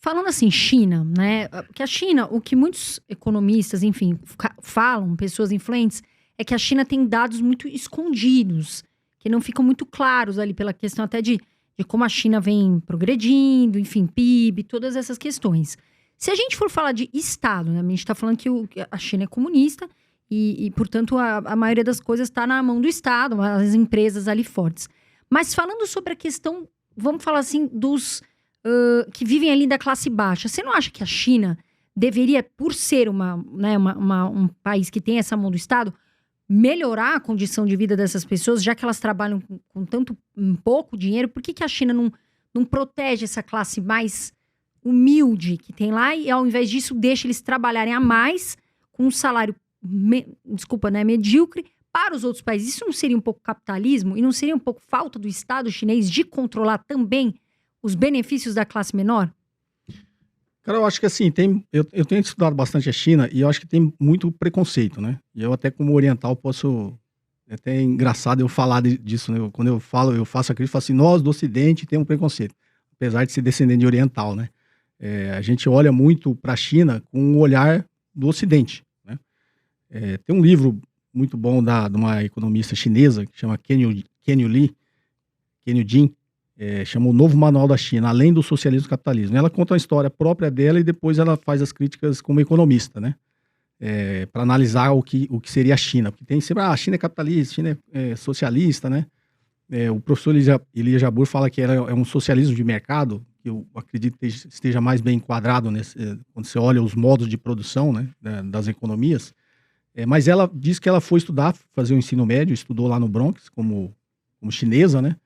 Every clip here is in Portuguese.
Falando assim, China, né? Porque a China, o que muitos economistas, enfim, falam, pessoas influentes, é que a China tem dados muito escondidos, que não ficam muito claros ali pela questão até de como a China vem progredindo, enfim, PIB, todas essas questões. Se a gente for falar de Estado, né? A gente está falando que a China é comunista e portanto, a maioria das coisas está na mão do Estado, as empresas ali fortes. Mas falando sobre a questão, vamos falar assim, dos que vivem ali da classe baixa. Você não acha que a China deveria, por ser um país que tem essa mão do Estado, melhorar a condição de vida dessas pessoas, já que elas trabalham com tanto pouco dinheiro? Por que a China não protege essa classe mais humilde que tem lá e, ao invés disso, deixa eles trabalharem a mais com um salário, medíocre para os outros países? Isso não seria um pouco capitalismo? E não seria um pouco falta do Estado chinês de controlar também os benefícios da classe menor? Cara, eu acho que assim, eu tenho estudado bastante a China e eu acho que tem muito preconceito, né? E eu até como oriental posso... É até engraçado eu falar disso, né? Quando eu faço a crítica, eu falo assim, nós do Ocidente temos preconceito, apesar de ser descendente de oriental, né? A gente olha muito para a China com um olhar do Ocidente, né? Tem um livro muito bom de uma economista chinesa que chama Kenyu Jin, chama O Novo Manual da China, Além do Socialismo e Capitalismo. Ela conta uma história própria dela e depois ela faz as críticas como economista, né? Para analisar o que seria a China. Porque tem sempre, a China é capitalista, a China é socialista, né? O professor Elias Jabbour fala que é um socialismo de mercado, que eu acredito que esteja mais bem enquadrado quando você olha os modos de produção, né, das economias. Mas ela diz que ela foi estudar, fazer o ensino médio, estudou lá no Bronx como chinesa, né?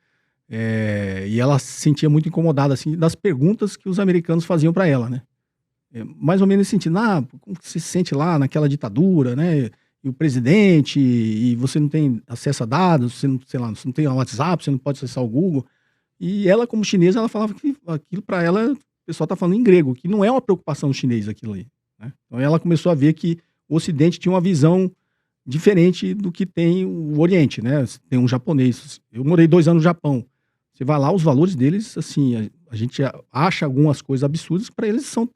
E ela se sentia muito incomodada assim, das perguntas que os americanos faziam para ela, né? Mais ou menos nesse sentido, como você se sente lá naquela ditadura, né? E o presidente, e você não tem acesso a dados, você não, sei lá, você não tem o WhatsApp, você não pode acessar o Google. E ela, como chinesa, ela falava que aquilo para ela, o pessoal tá falando em grego, que não é uma preocupação chinesa aquilo ali, né? Então ela começou a ver que o Ocidente tinha uma visão diferente do que tem o Oriente, né? Tem um japonês. Eu morei 2 anos no Japão. Você vai lá, os valores deles, assim, a gente acha algumas coisas absurdas, para eles são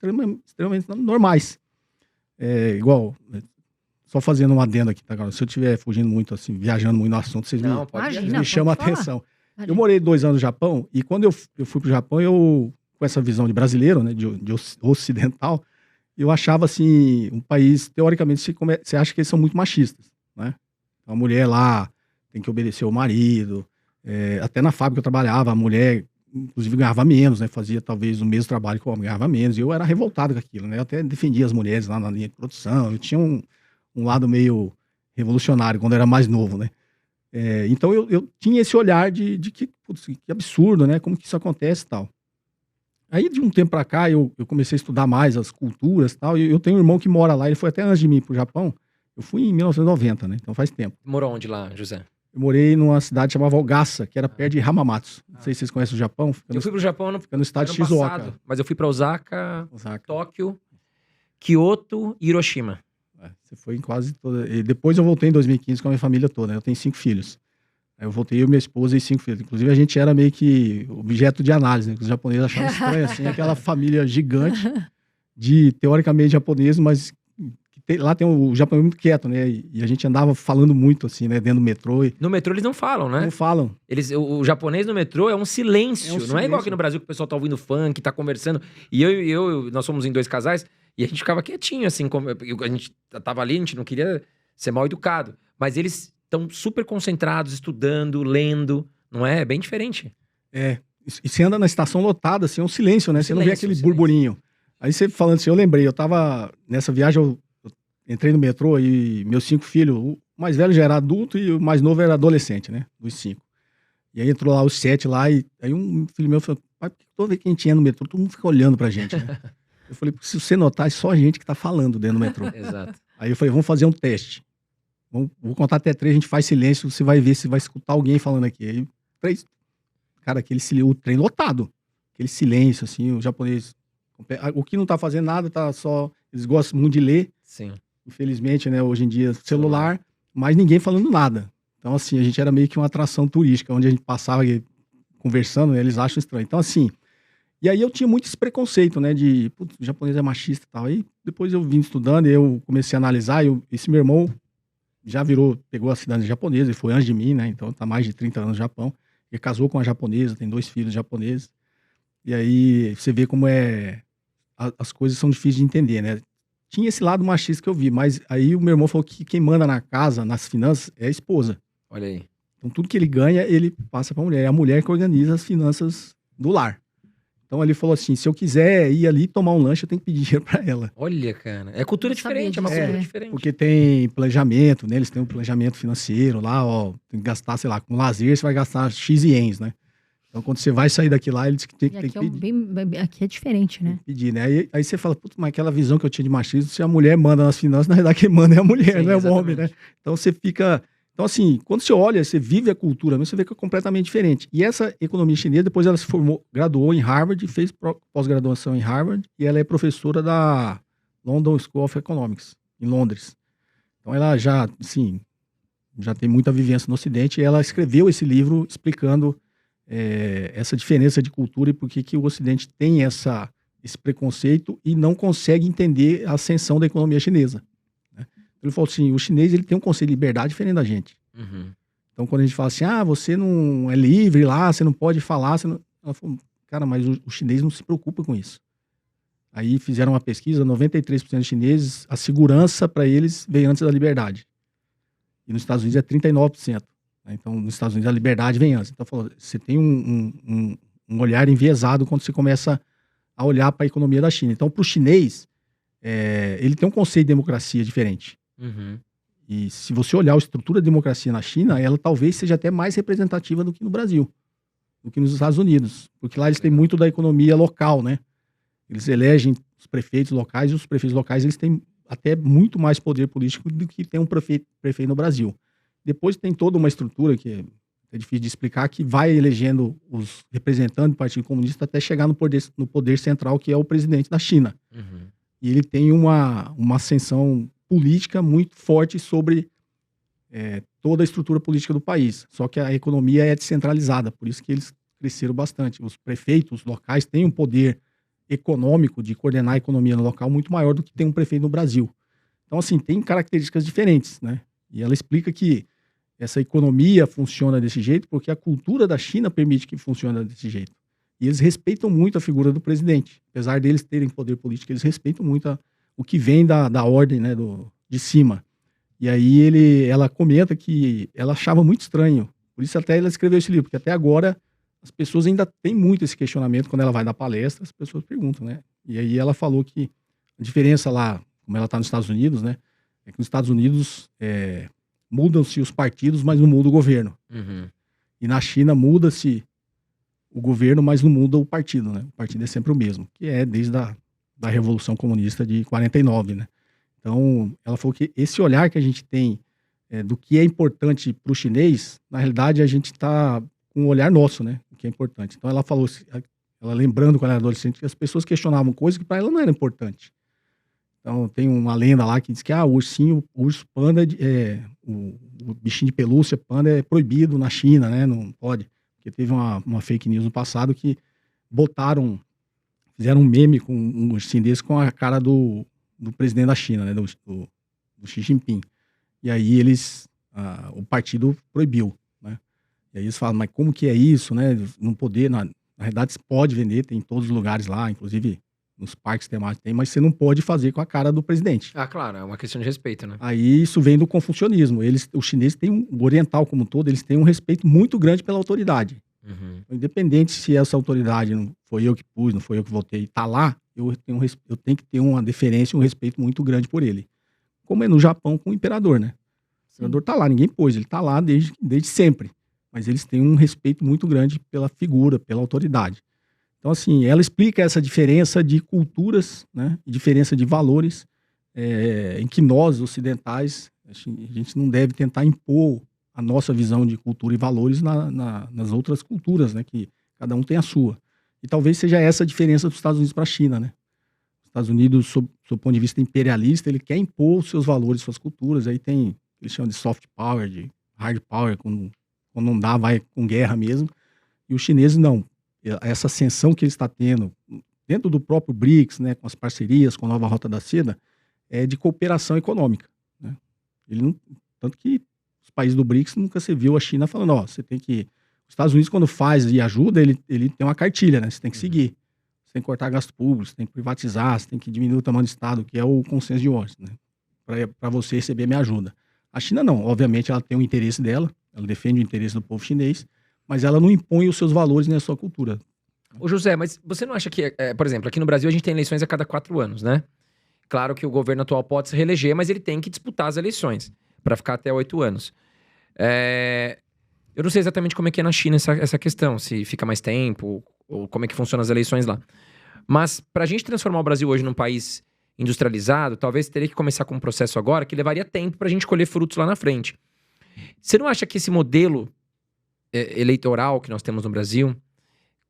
extremamente normais. Igual, só fazendo um adendo aqui, tá, galera? Se eu estiver fugindo muito, assim, viajando muito no assunto, vocês me chamam a atenção. Eu morei 2 anos no Japão, e quando eu fui pro Japão, com essa visão de brasileiro, né, de ocidental, eu achava, assim, um país, teoricamente, você acha que eles são muito machistas, né? A mulher lá tem que obedecer ao marido. Até na fábrica eu trabalhava, a mulher, inclusive, ganhava menos, né? Fazia talvez o mesmo trabalho que o homem, ganhava menos. E eu era revoltado com aquilo, né? Eu até defendia as mulheres lá na linha de produção. Eu tinha um lado meio revolucionário quando eu era mais novo, né? Então eu tinha esse olhar de que, putz, que absurdo, né? Como que isso acontece e tal. Aí de um tempo pra cá eu comecei a estudar mais as culturas e tal. E eu tenho um irmão que mora lá, ele foi até antes de mim pro Japão. Eu fui em 1990, né? Então faz tempo. Morou onde lá, José? Eu morei numa cidade chamada Ogassa, que era perto de Hamamatsu. Não sei se vocês conhecem o Japão. Eu fui pro Japão fica no estado de Shizuoka. Passado, mas eu fui pra Osaka, Tóquio, Kyoto e Hiroshima. Você foi em quase toda... E depois eu voltei em 2015 com a minha família toda, né? Eu tenho 5 filhos. Aí eu voltei, eu, minha esposa e 5 filhos. Inclusive a gente era meio que objeto de análise, né? Os japoneses achavam estranho, assim, aquela família gigante teoricamente japonês, mas... Lá tem o Japão muito quieto, né? E a gente andava falando muito, assim, né? Dentro do metrô. No metrô eles não falam, né? Não falam. O japonês no metrô é um silêncio. Não é igual aqui no Brasil que o pessoal tá ouvindo funk, tá conversando. E nós fomos em 2 casais e a gente ficava quietinho, assim. A gente tava ali, a gente não queria ser mal educado. Mas eles estão super concentrados, estudando, lendo. Não é? É bem diferente. E você anda na estação lotada, assim, é um silêncio, né? Você não vê aquele burburinho. Aí você falando assim, eu lembrei, eu tava nessa viagem, eu entrei no metrô e meus 5 filhos, o mais velho já era adulto e o mais novo era adolescente, né? Dos 5. E aí entrou lá os 7 lá e aí um filho meu falou, pai, por que toda vez que a gente entra no metrô, todo mundo fica olhando pra gente, né? Eu falei, se você notar, é só a gente que tá falando dentro do metrô. Exato. Aí eu falei, vamos fazer um teste. Vou contar até 3, a gente faz silêncio, você vai ver se vai escutar alguém falando aqui. Aí 3, cara, o trem lotado. Aquele silêncio, assim, o japonês, o que não tá fazendo nada, tá só, eles gostam muito de ler. Sim. Infelizmente, né, hoje em dia, celular, mas ninguém falando nada. Então, assim, a gente era meio que uma atração turística, onde a gente passava conversando, né, eles acham estranho. Então, assim, E aí eu tinha muito esse preconceito, né, de, putz, o japonês é machista e tal. Aí depois eu vim estudando e eu comecei a analisar, esse meu irmão já pegou a cidadania japonesa e foi antes de mim, né, então tá mais de 30 anos no Japão. Ele casou com uma japonesa, tem 2 filhos japoneses. E aí você vê como as coisas são difíceis de entender, né. Tinha esse lado machista que eu vi, mas aí o meu irmão falou que quem manda na casa, nas finanças, é a esposa. Olha aí. Então tudo que ele ganha, ele passa pra mulher. É a mulher que organiza as finanças do lar. Então ele falou assim, se eu quiser ir ali tomar um lanche, eu tenho que pedir dinheiro pra ela. Olha, cara. É cultura Não sabia diferente, é uma disso, cultura é. diferente. Porque tem planejamento, né? Eles têm um planejamento financeiro lá, ó. Tem que gastar, sei lá, com lazer você vai gastar X ienes, né? Então quando você vai sair daqui lá, eles tem E que aqui, pedir. aqui é diferente, né? Pedir, né? Aí você fala, putz, mas aquela visão que eu tinha de machismo, se a mulher manda nas finanças, na verdade quem manda é a mulher, Sim, não é o homem, né? exatamente. Então você fica... Então assim, quando você olha, você vive a cultura, você vê que é completamente diferente. E essa economia chinesa, depois ela se formou, graduou em Harvard, fez pós-graduação em Harvard, e ela é professora da London School of Economics, em Londres. Então ela já, assim, já tem muita vivência no Ocidente, e ela escreveu esse livro explicando essa diferença de cultura e por que o Ocidente tem esse preconceito e não consegue entender a ascensão da economia chinesa, né? Ele falou assim, o chinês ele tem um conceito de liberdade diferente da gente. Uhum. Então quando a gente fala assim, você não é livre lá, você não pode falar, você não... Ela falou, cara, mas o chinês não se preocupa com isso. Aí fizeram uma pesquisa, 93% dos chineses, a segurança para eles vem antes da liberdade. E nos Estados Unidos é 39%. Então, nos Estados Unidos, a liberdade vem antes. Então, falou, você tem um olhar enviesado quando você começa a olhar para a economia da China. Então, para o chinês, ele tem um conceito de democracia diferente. Uhum. E se você olhar a estrutura de democracia na China, ela talvez seja até mais representativa do que no Brasil, do que nos Estados Unidos. Porque lá eles têm muito da economia local, né? Eles elegem os prefeitos locais e os prefeitos locais eles têm até muito mais poder político do que tem um prefeito no Brasil. Depois tem toda uma estrutura que é difícil de explicar, que vai elegendo os representantes do Partido Comunista até chegar no poder central, que é o presidente da China. Uhum. E ele tem uma ascensão política muito forte sobre toda a estrutura política do país. Só que a economia é descentralizada, por isso que eles cresceram bastante. Os prefeitos locais têm um poder econômico de coordenar a economia no local muito maior do que tem um prefeito no Brasil. Então, assim, tem características diferentes, né? E ela explica que essa economia funciona desse jeito porque a cultura da China permite que funcione desse jeito. E eles respeitam muito a figura do presidente. Apesar deles terem poder político, eles respeitam muito o que vem da ordem, né, de cima. E aí ela comenta que ela achava muito estranho. Por isso até ela escreveu esse livro, porque até agora as pessoas ainda têm muito esse questionamento quando ela vai dar palestra, as pessoas perguntam, né? E aí ela falou que a diferença lá, como ela está nos Estados Unidos, né, é que nos Estados Unidos mudam-se os partidos, mas não muda o governo. Uhum. E na China muda-se o governo, mas não muda o partido, né? O partido é sempre o mesmo, que é desde a da Revolução Comunista de 49, né? Então, ela falou que esse olhar que a gente tem do que é importante para o chinês, na realidade a gente está com um olhar nosso, né? O que é importante. Então, ela falou, ela lembrando quando ela era adolescente, que as pessoas questionavam coisas que para ela não era importante. Então, tem uma lenda lá que diz que o urso panda, o bichinho de pelúcia panda é proibido na China, né? Não pode. Porque teve uma fake news no passado que fizeram um meme com um chinês com a cara do presidente da China, né? Do Xi Jinping. E aí o partido proibiu, né? E aí eles falam, mas como que é isso, né? Não poder, na realidade, você pode vender, tem em todos os lugares lá, inclusive nos parques temáticos tem, mas você não pode fazer com a cara do presidente. Ah, claro, é uma questão de respeito, né? Aí isso vem do confucionismo. O chinês tem o oriental como um todo, eles têm um respeito muito grande pela autoridade. Uhum. Independente se essa autoridade não foi eu que pus, não foi eu que votei, tá lá, eu tenho que ter uma deferência, um respeito muito grande por ele. Como é no Japão com o imperador, né? O imperador tá lá, ninguém pôs, ele tá lá desde sempre. Mas eles têm um respeito muito grande pela figura, pela autoridade. Então, assim, ela explica essa diferença de culturas, né? E diferença de valores, em que nós, ocidentais, a gente não deve tentar impor a nossa visão de cultura e valores nas outras culturas, né? Que cada um tem a sua. E talvez seja essa a diferença dos Estados Unidos para a China, né? Os Estados Unidos, sob o ponto de vista imperialista, ele quer impor os seus valores, suas culturas. Aí tem, eles chamam de soft power, de hard power, quando não dá, vai com guerra mesmo. E os chineses não. essa ascensão que ele está tendo dentro do próprio BRICS, né, com as parcerias, com a nova Rota da Seda, é de cooperação econômica, né? Tanto que os países do BRICS nunca se viu a China falando, você tem que... Os Estados Unidos, quando faz e ajuda, ele tem uma cartilha, né? Você tem que seguir. Você tem que cortar gasto público, você tem que privatizar, você tem que diminuir o tamanho do Estado, que é o consenso de Washington, né? Para você receber minha ajuda. A China não. Obviamente, ela tem o interesse dela, ela defende o interesse do povo chinês, mas ela não impõe os seus valores nem a sua cultura. Ô José, mas você não acha que, por exemplo, aqui no Brasil a gente tem eleições a cada 4 anos, né? Claro que o governo atual pode se reeleger, mas ele tem que disputar as eleições para ficar até 8 anos. Eu não sei exatamente como é que é na China essa questão, se fica mais tempo, ou como é que funcionam as eleições lá. Mas para a gente transformar o Brasil hoje num país industrializado, talvez teria que começar com um processo agora que levaria tempo para a gente colher frutos lá na frente. Você não acha que esse modelo eleitoral que nós temos no Brasil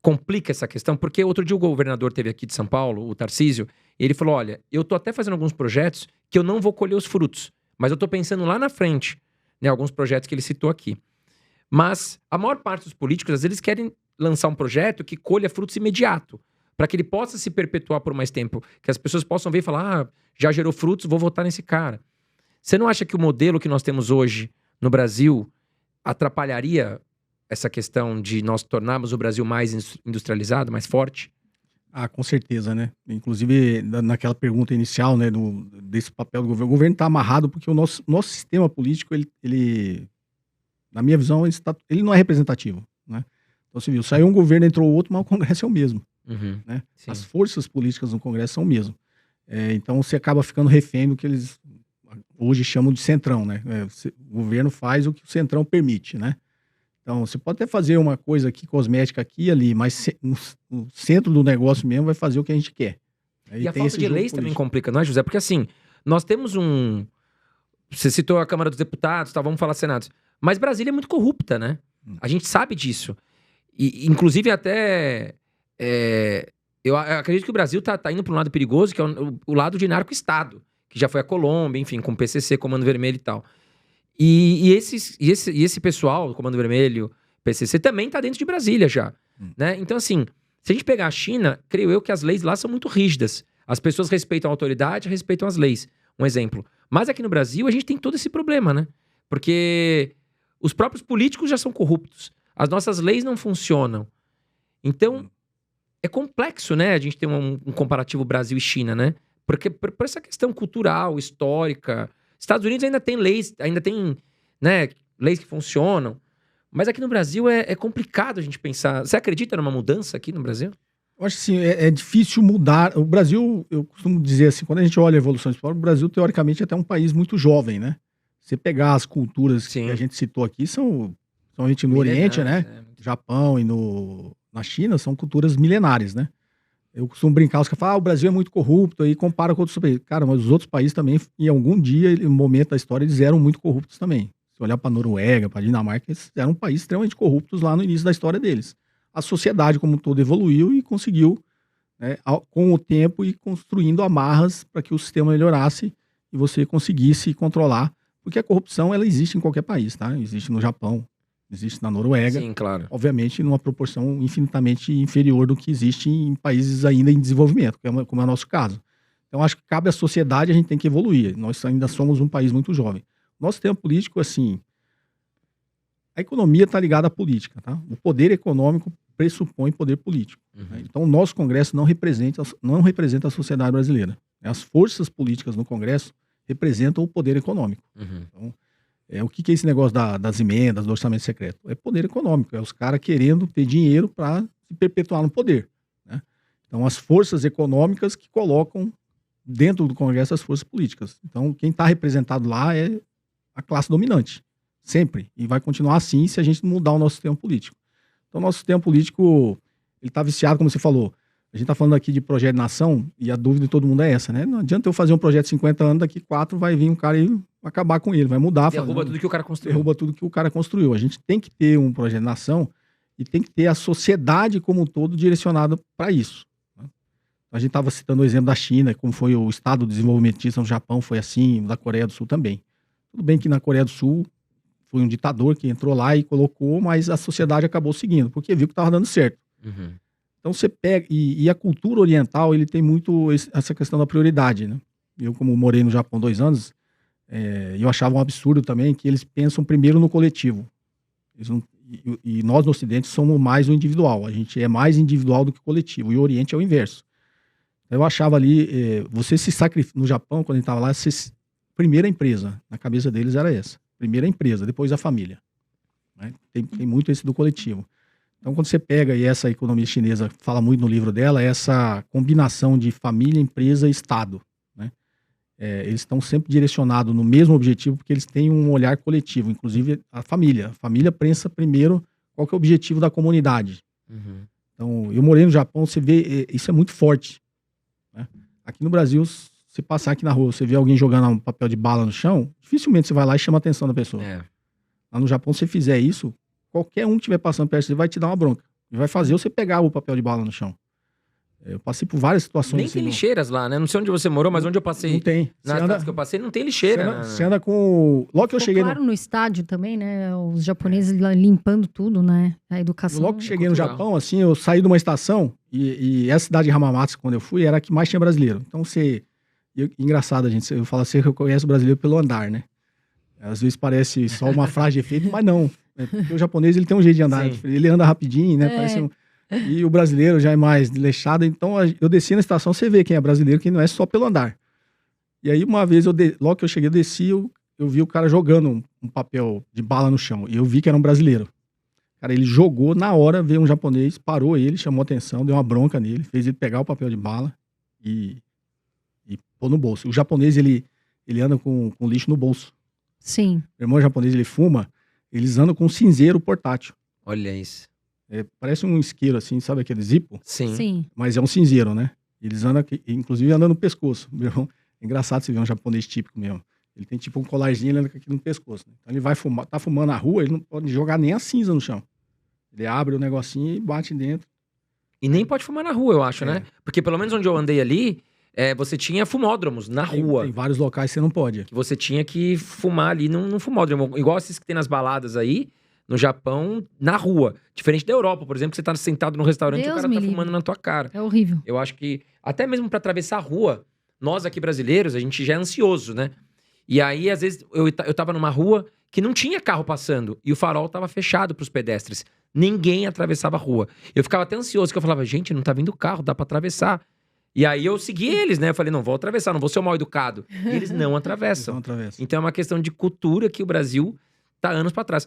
complica essa questão? Porque outro dia o governador teve aqui de São Paulo, o Tarcísio, e ele falou, olha, eu tô até fazendo alguns projetos que eu não vou colher os frutos, mas eu tô pensando lá na frente, né, alguns projetos que ele citou aqui. Mas a maior parte dos políticos, às vezes, querem lançar um projeto que colha frutos imediato, para que ele possa se perpetuar por mais tempo, que as pessoas possam ver e falar, já gerou frutos, vou votar nesse cara. Você não acha que o modelo que nós temos hoje no Brasil atrapalharia essa questão de nós tornarmos o Brasil mais industrializado, mais forte? Com certeza, né? Inclusive, naquela pergunta inicial, né, desse papel do governo, o governo está amarrado porque o nosso sistema político, ele na minha visão, ele não é representativo, né? Então, você viu, saiu um governo, entrou outro, mas o Congresso é o mesmo, né? As forças políticas no Congresso são o mesmo. Então, você acaba ficando refém do que eles hoje chamam de centrão, né? O governo faz o que o centrão permite, né? Então, você pode até fazer uma coisa aqui, cosmética aqui e ali, mas no centro do negócio mesmo vai fazer o que a gente quer. E a falta de leis também complica, não é, José? Porque assim, nós temos Você citou a Câmara dos Deputados, vamos falar Senado. Mas Brasília é muito corrupta, né? A gente sabe disso. E, inclusive, até... eu acredito que o Brasil tá indo para um lado perigoso, que é o lado de narco-estado, que já foi a Colômbia, enfim, com o PCC, Comando Vermelho e tal. E esse pessoal, o Comando Vermelho, PCC, também tá dentro de Brasília já, né? Então, assim, se a gente pegar a China, creio eu que as leis lá são muito rígidas. As pessoas respeitam a autoridade, respeitam as leis. Um exemplo. Mas aqui no Brasil, a gente tem todo esse problema, né? Porque os próprios políticos já são corruptos. As nossas leis não funcionam. Então, é complexo, né? A gente tem um comparativo Brasil e China, né? Porque por essa questão cultural, histórica... Estados Unidos ainda tem leis, né, leis que funcionam. Mas aqui no Brasil é complicado a gente pensar. Você acredita numa mudança aqui no Brasil? Eu acho que sim, é difícil mudar. O Brasil, eu costumo dizer assim, quando a gente olha a evolução histórica, o Brasil, teoricamente, é até um país muito jovem, né? Você pegar as culturas que a gente citou aqui, são somente no Oriente, né? Japão e na China, são culturas milenares, né? Eu costumo brincar, os caras falam, o Brasil é muito corrupto, aí compara com outros países. Cara, mas os outros países também, em algum dia, em um momento da história, eles eram muito corruptos também. Se olhar para a Noruega, para a Dinamarca, eles eram um país extremamente corruptos lá no início da história deles. A sociedade como um todo evoluiu e conseguiu, né, com o tempo, ir construindo amarras para que o sistema melhorasse e você conseguisse controlar. Porque a corrupção, ela existe em qualquer país, tá? Existe no Japão, existe na Noruega. Sim, claro. Obviamente, numa proporção infinitamente inferior do que existe em países ainda em desenvolvimento, como é o nosso caso. Então, acho que cabe à sociedade, a gente tem que evoluir. Nós ainda somos um país muito jovem. Nosso sistema político, assim... A economia está ligada à política, tá? O poder econômico pressupõe poder político. Né? Então, o nosso Congresso não representa a sociedade brasileira. As forças políticas no Congresso representam o poder econômico. Então, o que é esse negócio das emendas, do orçamento secreto? É poder econômico, é os caras querendo ter dinheiro para se perpetuar no poder, né? Então, as forças econômicas que colocam dentro do Congresso as forças políticas. Então, quem está representado lá é a classe dominante, sempre. E vai continuar assim se a gente não mudar o nosso sistema político. Então, o nosso sistema político, ele está viciado, como você falou. A gente está falando aqui de projeto de nação e a dúvida de todo mundo é essa, né? Não adianta eu fazer um projeto de 50 anos, daqui 4 vai vir um cara e acabar com ele, vai mudar. Derruba tudo que o cara construiu. Derruba tudo que o cara construiu. A gente tem que ter um projeto de nação e tem que ter a sociedade como um todo direcionada para isso, né? A gente estava citando o exemplo da China, como foi o Estado desenvolvimentista no Japão, foi assim, da Coreia do Sul também. Tudo bem que na Coreia do Sul foi um ditador que entrou lá e colocou, mas a sociedade acabou seguindo, porque viu que estava dando certo. Então você pega, e a cultura oriental, ele tem muito essa questão da prioridade, né? Eu, como morei no Japão 2 anos, eu achava um absurdo também que eles pensam primeiro no coletivo. Eles não, e nós no Ocidente somos mais o individual, a gente é mais individual do que coletivo, e o Oriente é o inverso. Eu achava ali, você se sacrifica, no Japão, quando a gente estava lá, primeira empresa, na cabeça deles era essa, primeira empresa, depois a família. Né? Tem muito esse do coletivo. Então, quando você pega, e essa economia chinesa fala muito no livro dela, essa combinação de família, empresa e Estado. Né? Eles estão sempre direcionados no mesmo objetivo, porque eles têm um olhar coletivo, inclusive a família. A família pensa primeiro qual que é o objetivo da comunidade. Uhum. Então, eu morei no Japão, você vê, isso é muito forte. Né? Aqui no Brasil, se passar aqui na rua, você vê alguém jogando um papel de bala no chão, dificilmente você vai lá e chama a atenção da pessoa. Lá no Japão, se você fizer isso, qualquer um que estiver passando perto de você vai te dar uma bronca. E vai fazer você pegar o papel de bala no chão. Eu passei por várias situações. Nem assim, tem lixeiras lá, né? Não sei onde você morou, mas onde eu passei. Não tem. Nas cidades que eu passei, não tem lixeira. Você anda com... Logo que eu cheguei... Claro, no estádio também, né? Os japoneses limpando tudo, né? A educação. Logo que cheguei no Japão, assim, eu saí de uma estação e essa cidade de Hamamatsu, quando eu fui, era a que mais tinha brasileiro. Então engraçado, gente. Eu falo assim, eu conheço o brasileiro pelo andar, né? Às vezes parece só uma frase de efeito, mas não. Porque o japonês, ele tem um jeito de andar. Sim. Ele anda rapidinho, né? Parece E o brasileiro já é mais desleixado. Então, eu desci na estação, você vê quem é brasileiro, quem não é só pelo andar. E aí, uma vez, logo que eu cheguei, eu desci, eu vi o cara jogando um papel de bala no chão. E eu vi que era um brasileiro. Cara, ele jogou, na hora, veio um japonês, parou ele, chamou atenção, deu uma bronca nele, fez ele pegar o papel de bala e pôr no bolso. O japonês, ele anda com lixo no bolso. Sim. Meu irmão japonês, ele fuma, eles andam com um cinzeiro portátil. Olha isso. Parece um isqueiro, assim, sabe aquele Zippo? Sim. Mas é um cinzeiro, né? Eles andam, inclusive, andam no pescoço. Meu irmão, é engraçado você ver um japonês típico mesmo. Ele tem tipo um colarzinho, ele anda aqui no pescoço. Né? Então ele vai fumar, tá fumando na rua, ele não pode jogar nem a cinza no chão. Ele abre o negocinho e bate dentro. E nem pode fumar na rua, eu acho, né? Porque pelo menos onde eu andei ali, você tinha fumódromos na rua. Tem vários locais que você não pode. Que você tinha que fumar ali num fumódromo. Igual esses que tem nas baladas aí, no Japão, na rua. Diferente da Europa, por exemplo, que você tá sentado no restaurante e o cara tá fumando na tua cara. É horrível. Eu acho que, até mesmo pra atravessar a rua, nós aqui brasileiros, a gente já é ansioso, né? E aí, às vezes, eu tava numa rua que não tinha carro passando e o farol tava fechado pros pedestres. Ninguém atravessava a rua. Eu ficava até ansioso, que eu falava, gente, não tá vindo carro, dá pra atravessar. E aí eu segui eles, né? Eu falei, não, vou atravessar, não vou ser o mal educado. E eles não atravessam. Não atravessam. Então é uma questão de cultura que o Brasil tá anos pra trás.